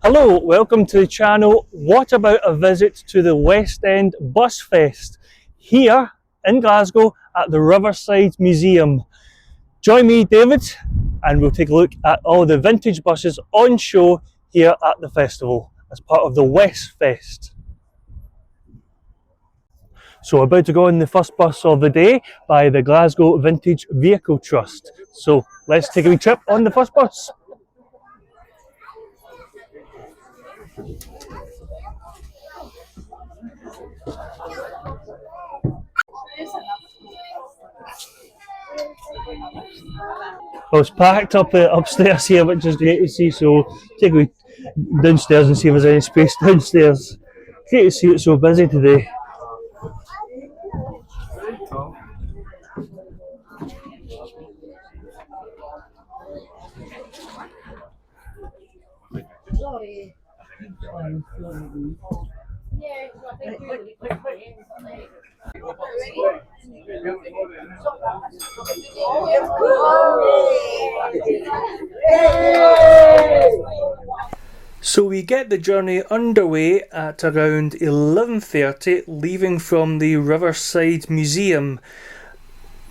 Hello, welcome to the channel. What about a visit to the West End Bus Fest here in Glasgow at the Riverside Museum? Join me, David, and we'll take a look at all the vintage buses on show here at the festival as part of the WestFest. So we're about to go on the first bus of the day by the Glasgow Vintage Vehicle Trust. So let's take a wee trip on the first bus. I was packed up upstairs here, which is great to see, so take a wee downstairs and see if there's any space downstairs. Great to see it's so busy today. So we get the journey underway at around 11:30, leaving from the Riverside Museum.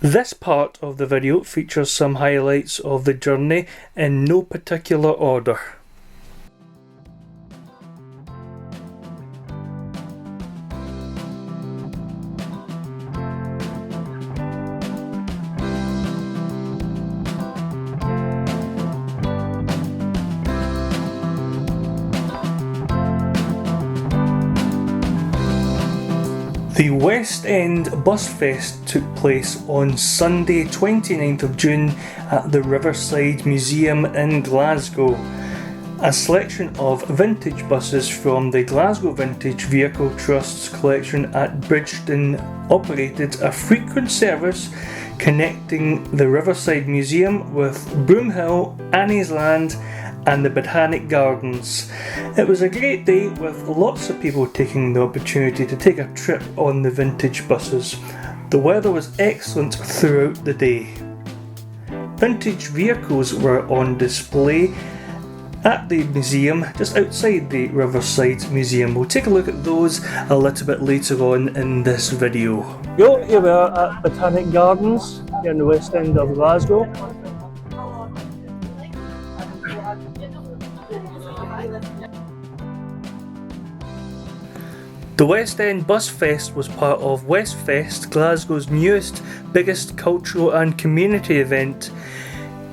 This part of the video features some highlights of the journey in no particular order. The West End Bus Fest took place on Sunday 29th of June at the Riverside Museum in Glasgow. A selection of vintage buses from the Glasgow Vintage Vehicle Trust's collection at Bridgeton operated a frequent service connecting the Riverside Museum with Broomhill, Anniesland and the Botanic Gardens. It was a great day with lots of people taking the opportunity to take a trip on the vintage buses. The weather was excellent throughout the day. Vintage vehicles were on display at the museum just outside the Riverside Museum. We'll take a look at those a little bit later on in this video. Here we are at Botanic Gardens here in the West End of Glasgow. The West End Bus Fest was part of WestFest, Glasgow's newest, biggest cultural and community event.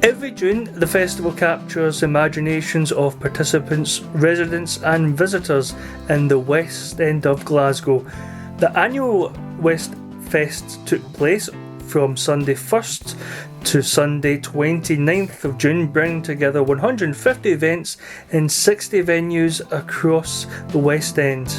Every June, the festival captures imaginations of participants, residents and visitors in the West End of Glasgow. The annual WestFest took place from Sunday 1st to Sunday 29th of June, bringing together 150 events in 60 venues across the West End.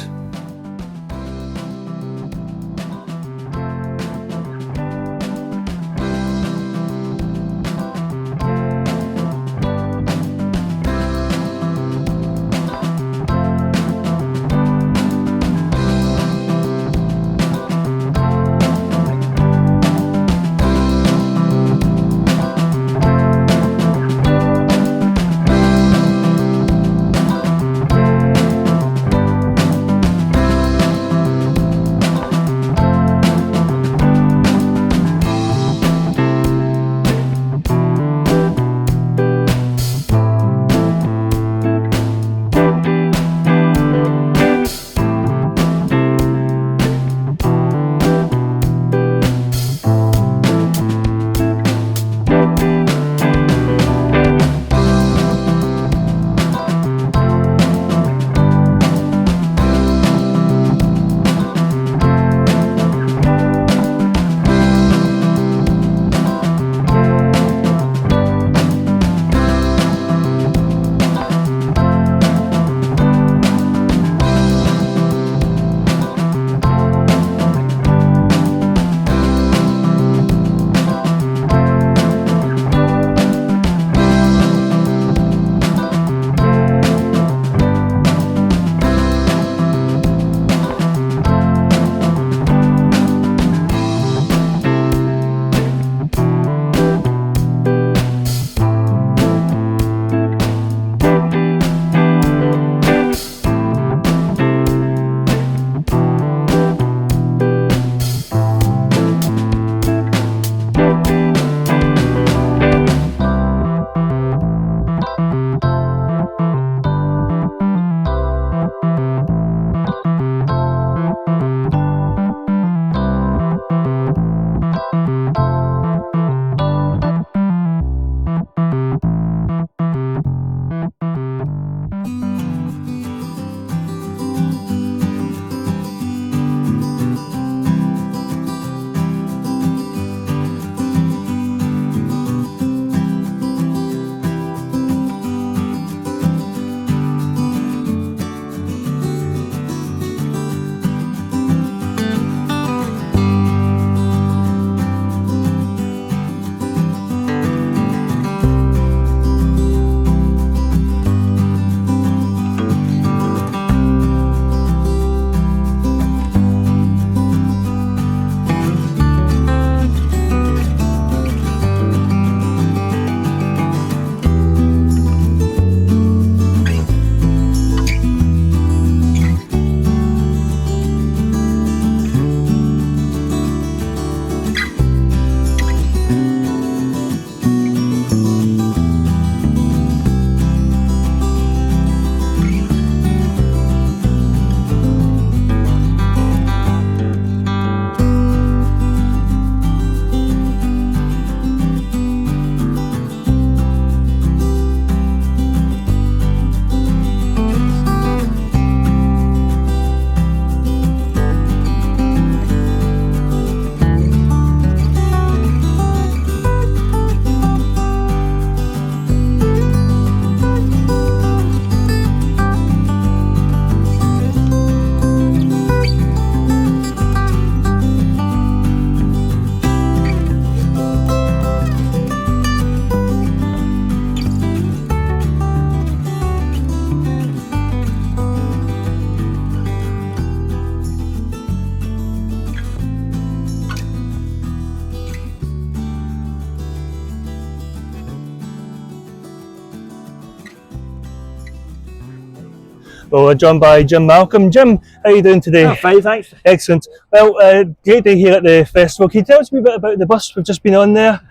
Well, we're joined by Jim Malcolm. Jim, how are you doing today? Oh, fine, thanks. Excellent. Well, great day here at the festival. Can you tell us a wee bit about the bus we've just been on there?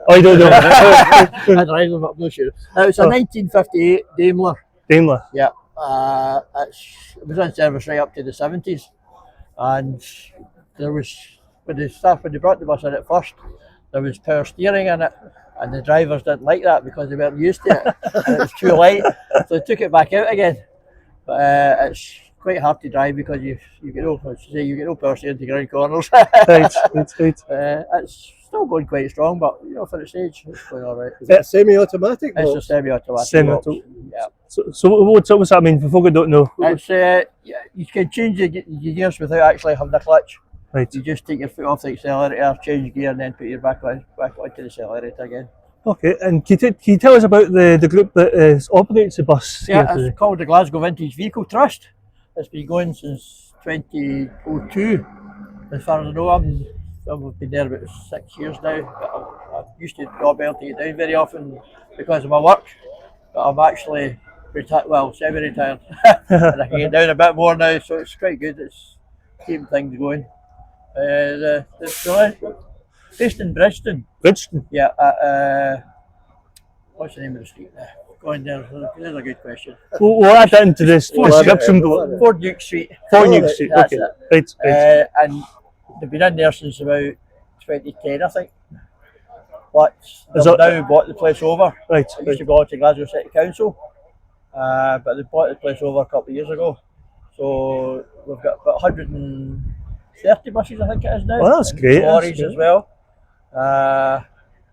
Oh, you don't know? I drive them, I'm not sure. It was a 1958 Daimler. Daimler. Yeah. It was in service right up to the 70s. And there was, when they brought the bus in at first, there was power steering in it. And the drivers didn't like that because they weren't used to it. And it was too light. So they took it back out again. But it's quite hard to drive because you get no power steering to ground corners. Right. It's still going quite strong, but for the stage, it's going all right. Is it semi-automatic? It's a semi-automatic. Yeah. So what's that mean for folk who don't know? It's you can change the gears without actually having a clutch. Right. You just take your foot off the accelerator, change gear, and then put your back onto the accelerator again. Okay, and can you tell us about the group that operates the bus? Yeah, it's called the Glasgow Vintage Vehicle Trust. It's been going since 2002. As far as I know, I've been there about 6 years now. I used to not be able to get down very often because of my work, but I'm actually semi-retired, and I can get down a bit more now, so it's quite good. It's keeping things going. Based in Bridgeton. Bridgeton? Yeah, what's the name of the street there? Going there, there's a good question. We'll add that into this description below. Ford Duke Street. Ford Duke Street, That's okay. it. Right. And they've been in there since about 2010, I think. But they've now bought the place over. Right. It used to belong to Glasgow City Council, but they bought the place over a couple of years ago. So we've got about 130 buses, I think it is now. Oh, that's great. Lorries as well.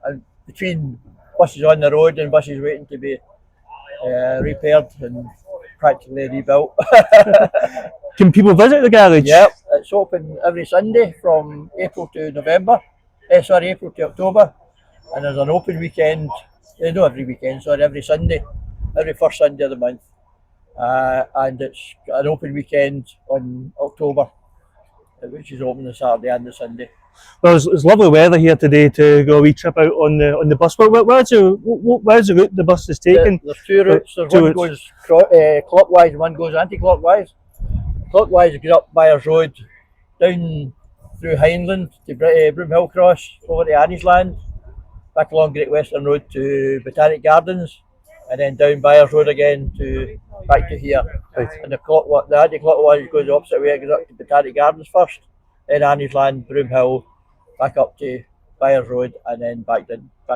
And between buses on the road and buses waiting to be repaired and practically rebuilt. Can people visit the garage? Yep, it's open every Sunday from April to April to October. And there's an open weekend, not every weekend, every Sunday, every first Sunday of the month. And it's got an open weekend on October, which is open the Saturday and the Sunday. Well, it's lovely weather here today to go a wee trip out on the bus. Where's the route the bus is taking? There's two routes. One goes clockwise and one goes anti-clockwise. Clockwise goes up Byers Road, down through Hindland to Broomhill Cross, over to Anniesland, back along Great Western Road to Botanic Gardens, and then down Byers Road again back to here. Right. And the anti-clockwise goes the opposite way, it goes up to Botanic Gardens first, then Anniesland, Broomhill, back up to Byers Road, and then back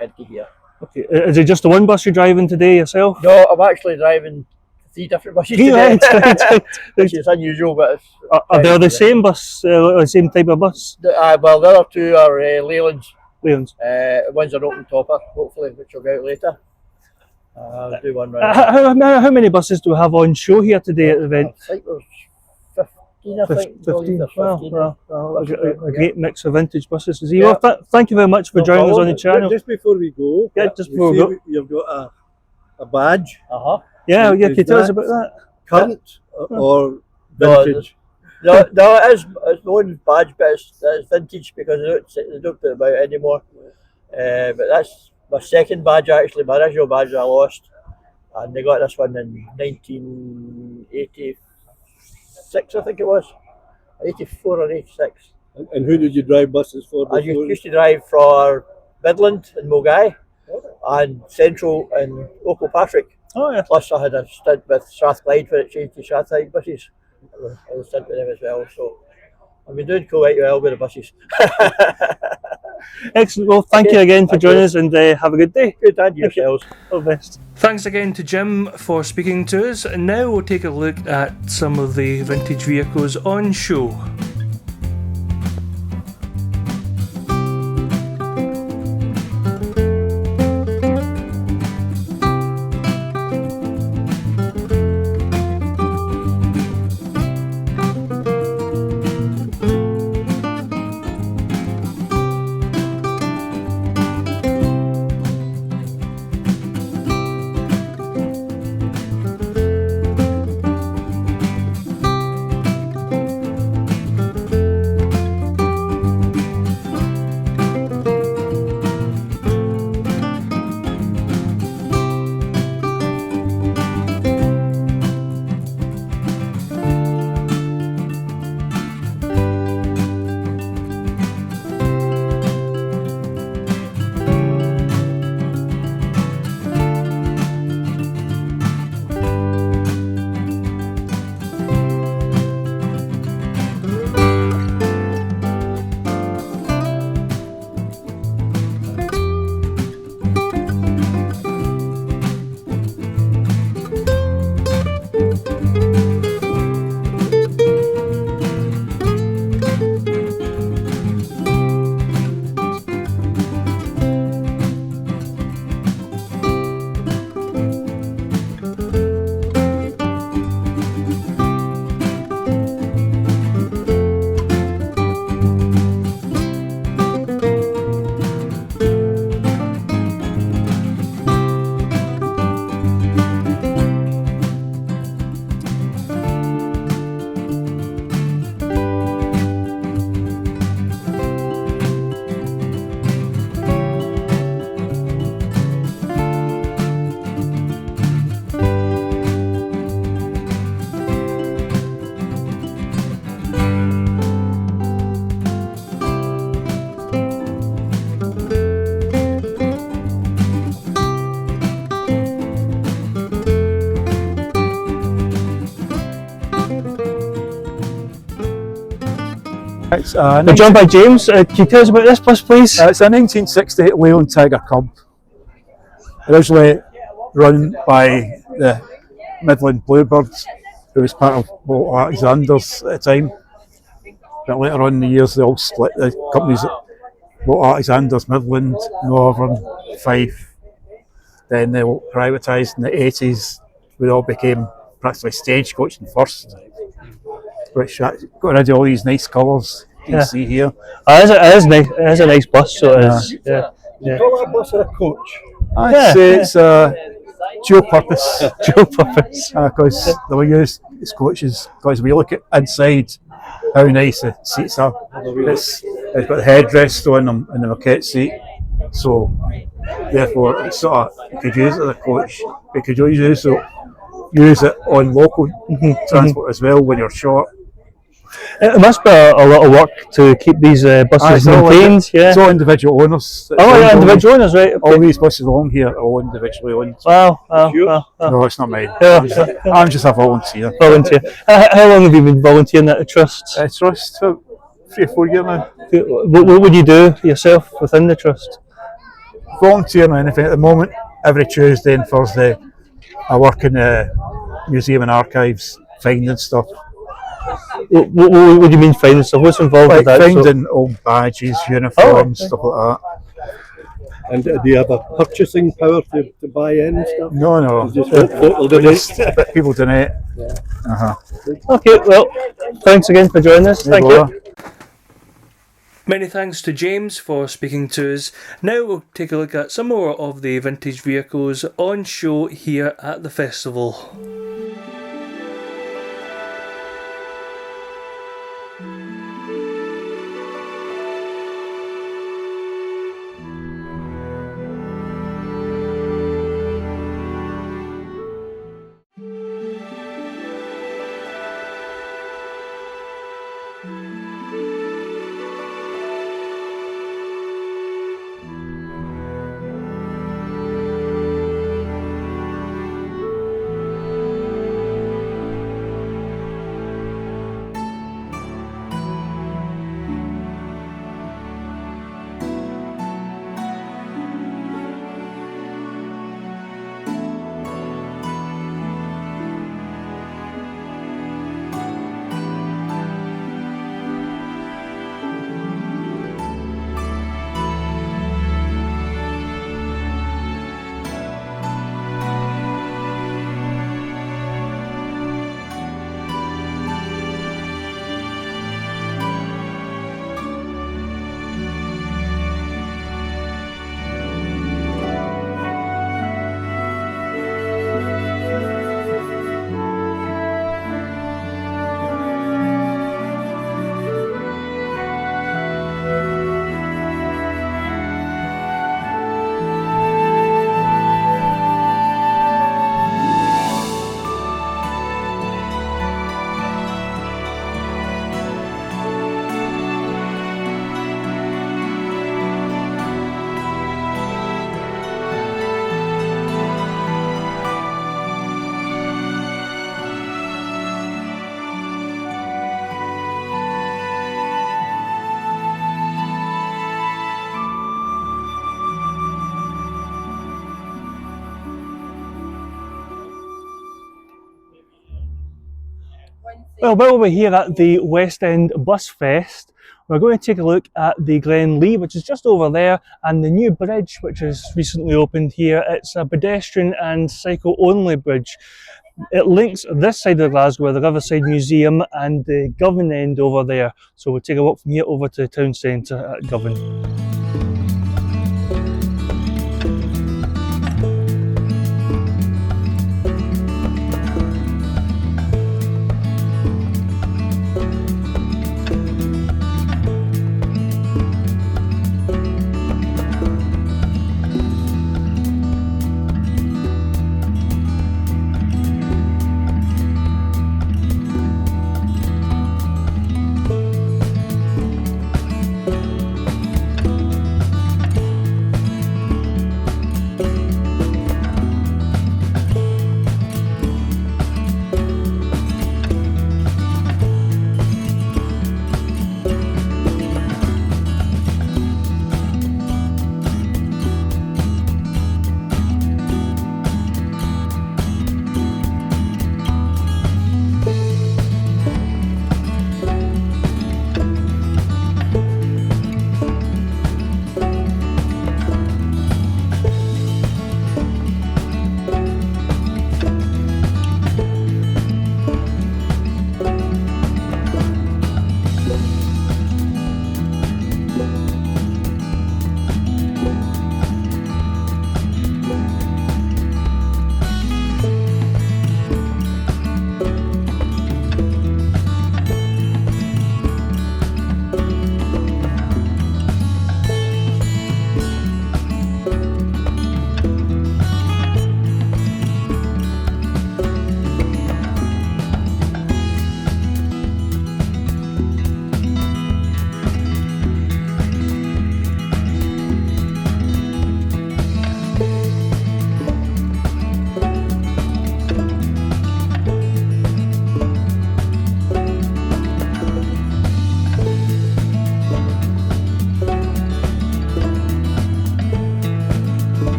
into here. Okay, is it just the one bus you're driving today yourself? No, I'm actually driving 3 different buses today, which is unusual, but it's... Are they the same bus, the same type of bus? Well, the other two are Leylands. Leylands. One's an open topper, hopefully, which will go out later. I'll do one round. How many buses do we have on show here today at the event? I think there's 15, I think. 15. There's 15. Well, a great mix of vintage buses. Well, thank you very much for joining us on the channel. Just before we go, you've got a badge. Yeah, can you tell us about that? Current or vintage? No, it is. It's my own badge, but it's vintage because they don't put it about anymore. But that's my second badge actually. My original badge I lost, and they got this one in 1986, I think it was, 84 or 86. And who did you drive buses for before? I used to drive for Midland and Mogai, and Central and Local Patrick. Oh yeah. Plus I had a stint with Strathclyde when it changed to Strathclyde buses. I was a stint with them as well, so I've been doing quite well with the buses. Excellent. Well, thank you again for joining us, and have a good day. Good, and yourselves. All the best. Thanks again to Jim for speaking to us, and now we'll take a look at some of the vintage vehicles on show. It's We're joined by James. Can you tell us about this bus, please? it's a 1968 Leon Tiger Cub, originally run by the Midland Bluebirds, who was part of Walt Alexander's at the time. But later on in the years, they all split the companies. Walt Alexander's, Midland, Northern, Fife. Then they all privatised in the 80s. We all became practically stagecoach and first, which got rid of all these nice colours you can see here. It is nice. It is a nice bus, so it is. Yeah. You call that bus a coach? I'd say it's dual purpose. Dual purpose. Because they were used as coaches. Because we look at inside, how nice the seats are. It's got the headrest on them and the moquette seat. So therefore, it's sort of, you could use it as a coach. You could use it on local transport as well when you're short. It must be a lot of work to keep these buses maintained. It's all individual owners. Individual owners, right? Okay. All these buses along here are all individually owned. Wow. No, it's not mine. Yeah. I'm just a volunteer. Volunteer. How long have you been volunteering at the trust? Trust for 3 or 4 years now. What would you do yourself within the trust? Volunteering or anything at the moment. Every Tuesday and Thursday, I work in the museum and archives, finding stuff. What do you mean finding stuff? What's involved with that? Finding old badges, uniforms, stuff like that. And do you have a purchasing power to buy in stuff? No. Just People donate. Okay, well, thanks again for joining us. Thank you. Many thanks to James for speaking to us. Now we'll take a look at some more of the vintage vehicles on show here at the festival. Well, while we're here at the West End Bus Fest, we're going to take a look at the Glen Lee, which is just over there, and the new bridge, which has recently opened here. It's a pedestrian and cycle-only bridge. It links this side of Glasgow with the Riverside Museum and the Govan end over there. So we'll take a walk from here over to the town centre at Govan.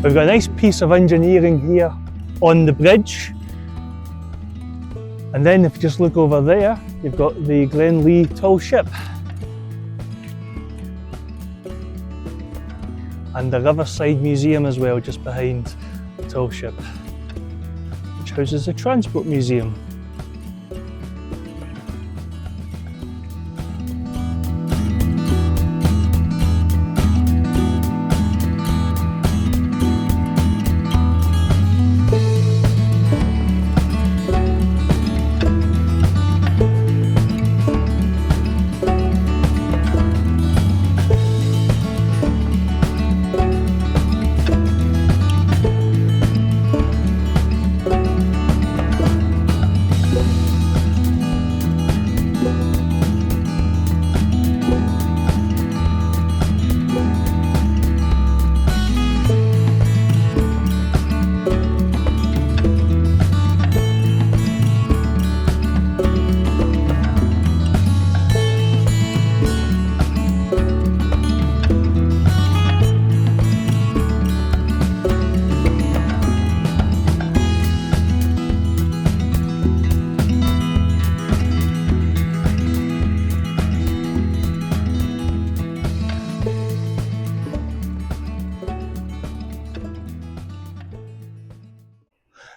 We've got a nice piece of engineering here on the bridge. And then if you just look over there, you've got the Glenlee tall ship. And the Riverside Museum as well, just behind the tall ship, which houses the Transport Museum.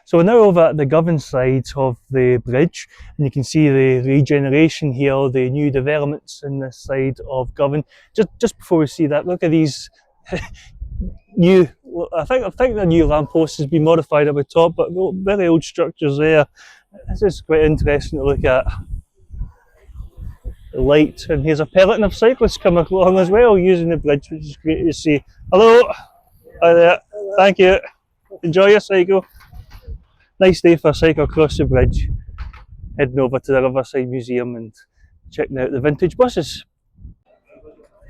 So we're now over at the Govan side of the bridge, and you can see the regeneration here, the new developments in this side of Govan. Just before we see that, look at these new, I think the new lamppost has been modified at the top, but very old structures there. This is quite interesting to look at. The light, and here's a peloton of cyclists coming along as well, using the bridge, which is great to see. Hello, hi there, thank you, enjoy your cycle. Nice day for a cycle across the bridge, heading over to the Riverside Museum and checking out the vintage buses.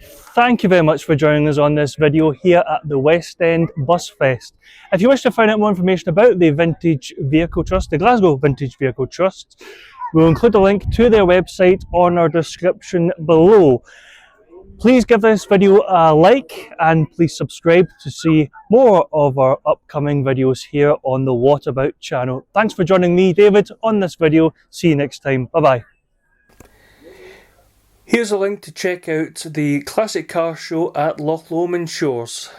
Thank you very much for joining us on this video here at the West End Bus Fest. If you wish to find out more information about the Vintage Vehicle Trust, the Glasgow Vintage Vehicle Trust, we'll include a link to their website on our description below. Please give this video a like and please subscribe to see more of our upcoming videos here on the What About channel. Thanks for joining me, David, on this video. See you next time. Bye bye. Here's a link to check out the Classic Car Show at Loch Lomond Shores.